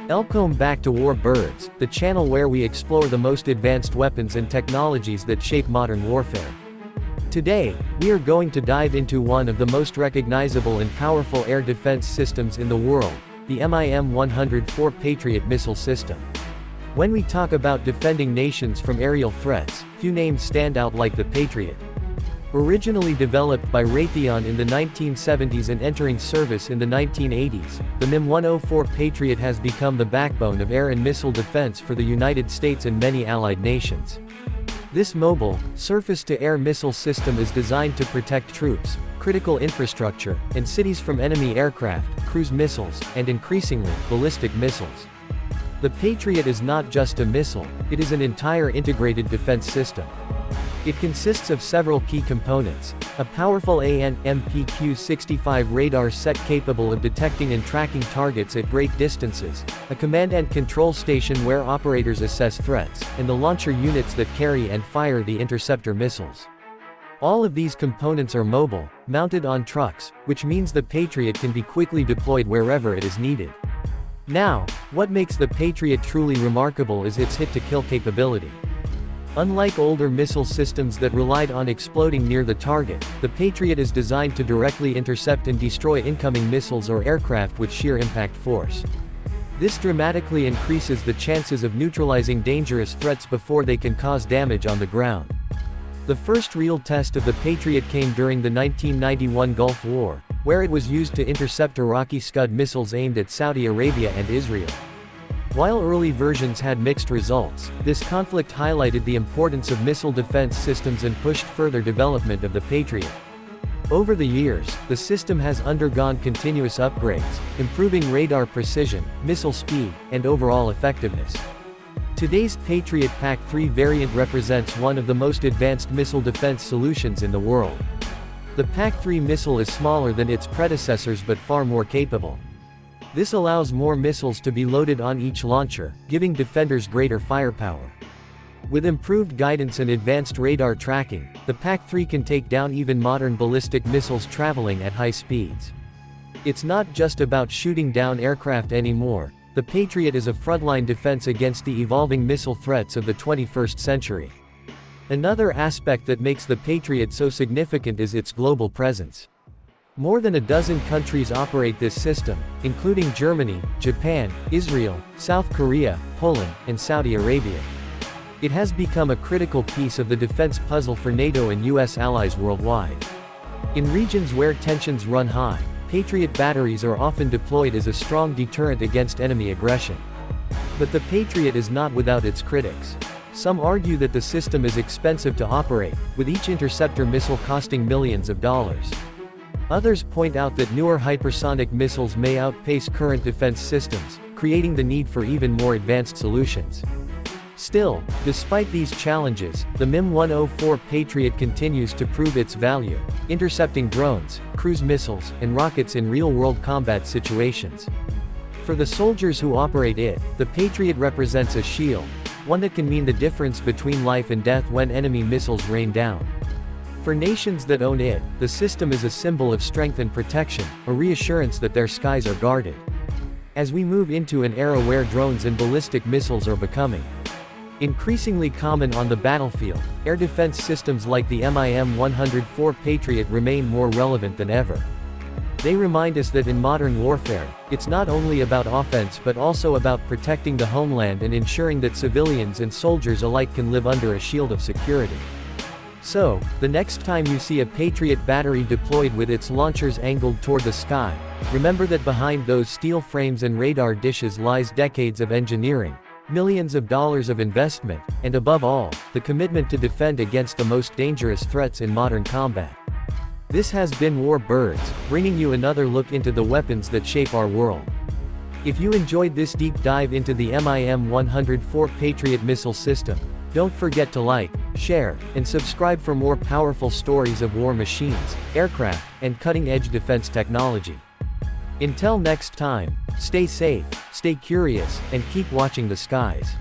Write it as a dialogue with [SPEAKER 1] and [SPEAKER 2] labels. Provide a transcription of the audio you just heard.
[SPEAKER 1] Welcome back to War Birds, the channel where we explore the most advanced weapons and technologies that shape modern warfare. Today, we are going to dive into one of the most recognizable and powerful air defense systems in the world, the MIM-104 Patriot Missile System. When we talk about defending nations from aerial threats, few names stand out like the Patriot. Originally developed by Raytheon in the 1970s and entering service in the 1980s, the MIM-104 Patriot has become the backbone of air and missile defense for the United States and many allied nations. This mobile, surface-to-air missile system is designed to protect troops, critical infrastructure, and cities from enemy aircraft, cruise missiles, and increasingly, ballistic missiles. The Patriot is not just a missile, it is an entire integrated defense system. It consists of several key components: a powerful AN/MPQ-65 radar set capable of detecting and tracking targets at great distances, a command and control station where operators assess threats, and the launcher units that carry and fire the interceptor missiles. All of these components are mobile, mounted on trucks, which means the Patriot can be quickly deployed wherever it is needed. Now, what makes the Patriot truly remarkable is its hit-to-kill capability. Unlike older missile systems that relied on exploding near the target, the Patriot is designed to directly intercept and destroy incoming missiles or aircraft with sheer impact force. This dramatically increases the chances of neutralizing dangerous threats before they can cause damage on the ground. The first real test of the Patriot came during the 1991 Gulf War, where it was used to intercept Iraqi Scud missiles aimed at Saudi Arabia and Israel. While early versions had mixed results, this conflict highlighted the importance of missile defense systems and pushed further development of the Patriot. Over the years, the system has undergone continuous upgrades, improving radar precision, missile speed, and overall effectiveness. Today's Patriot PAC-3 variant represents one of the most advanced missile defense solutions in the world. The PAC-3 missile is smaller than its predecessors but far more capable. This allows more missiles to be loaded on each launcher, giving defenders greater firepower. With improved guidance and advanced radar tracking, the PAC-3 can take down even modern ballistic missiles traveling at high speeds. It's not just about shooting down aircraft anymore. The Patriot is a frontline defense against the evolving missile threats of the 21st century. Another aspect that makes the Patriot so significant is its global presence. More than a dozen countries operate this system, including Germany, Japan, Israel, South Korea, Poland, and Saudi Arabia. It has become a critical piece of the defense puzzle for NATO and US allies worldwide. In regions where tensions run high, Patriot batteries are often deployed as a strong deterrent against enemy aggression. But the Patriot is not without its critics. Some argue that the system is expensive to operate, with each interceptor missile costing millions of dollars. Others point out that newer hypersonic missiles may outpace current defense systems, creating the need for even more advanced solutions. Still, despite these challenges, the MIM-104 Patriot continues to prove its value, intercepting drones, cruise missiles, and rockets in real-world combat situations. For the soldiers who operate it, the Patriot represents a shield, one that can mean the difference between life and death when enemy missiles rain down. For nations that own it, the system is a symbol of strength and protection, a reassurance that their skies are guarded. As we move into an era where drones and ballistic missiles are becoming increasingly common on the battlefield, air defense systems like the MIM-104 Patriot remain more relevant than ever. They remind us that in modern warfare, it's not only about offense but also about protecting the homeland and ensuring that civilians and soldiers alike can live under a shield of security. So, the next time you see a Patriot battery deployed with its launchers angled toward the sky, remember that behind those steel frames and radar dishes lies decades of engineering, millions of dollars of investment, and above all, the commitment to defend against the most dangerous threats in modern combat. This has been War Birds, bringing you another look into the weapons that shape our world. If you enjoyed this deep dive into the MIM-104 Patriot Missile System, don't forget to like, share, and subscribe for more powerful stories of war machines, aircraft, and cutting-edge defense technology. Until next time, stay safe, stay curious, and keep watching the skies.